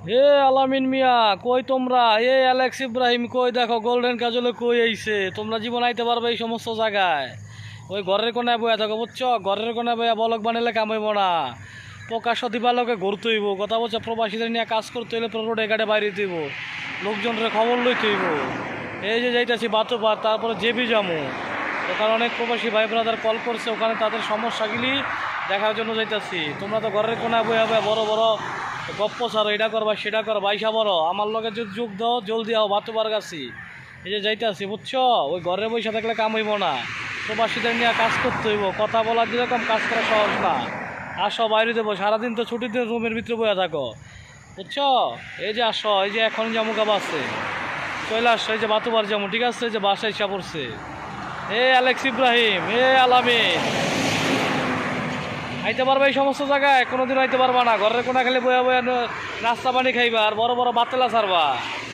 হে আলামিন মিয়া, কই তোমরা? এ অ্যালেক্স ইব্রাহিম কই? দেখো গোল্ডেন কাজলে কই আইছে। তোমরা জীবন আইতে পারবে এই সমস্ত জায়গায়? ওই ঘরের কোনায় বয়া থাকো, বুঝছো? ঘরের কোনায় বয়া বলক বানাইলে কামাইব না। প্রকাশ্য দিবালোকে ঘুরতে হইব, কথা বলছো? প্রবাসীদের নিয়ে কাজ করতে হইলে রোডে ঘাটে বাইরে দিব, লোকজনের খবর লইতে হইব। এই যে যাইতেছি বাতুপার, তারপরে জেবি জামু। ওখানে অনেক প্রবাসী ভাই ব্রাদার কল করছে, ওখানে তাদের সমস্যাগুলি দেখার জন্য যাইতেছি। তোমরা তো ঘরের কোনায় বয়া বয়া বড় বড় গপ্প ছাড়ো, এটা করবা সেটা করবা, বাইসা বড় আমার লগে যদি যোগ দাও জলদি আও, বাতুবার গাছি। এই যে যাইতেছি, বুঝছো? ওই ঘরে বসে থাকলে কাম হইব না, প্রবাসীদের নিয়ে কাজ করতে হইব। কথা বলার যেরকম কাজ করা সহজ না। আসো বাইরে দেবো, সারাদিন তো ছুটির দিন রুমের ভিতরে বয়ে থাকো, বুঝছো? এই যে আসো, এই যে এখন জামুকা বাসে চলে আসছো, এই যে বাতুবার জামু, ঠিক আছে? এই যে বাসায় ইচ্ছা পড়ছে। এ অ্যালেক্স ইব্রাহিম, এ আলামিন, আইতে পারবে এই সমস্ত জায়গায়? কোনোদিন আইতে পারবা না। ঘরের কোনা খালি বয়া বয়া নাস্তা পানি খাইবা আর বড় বড় বাতেলা ছাড়বা।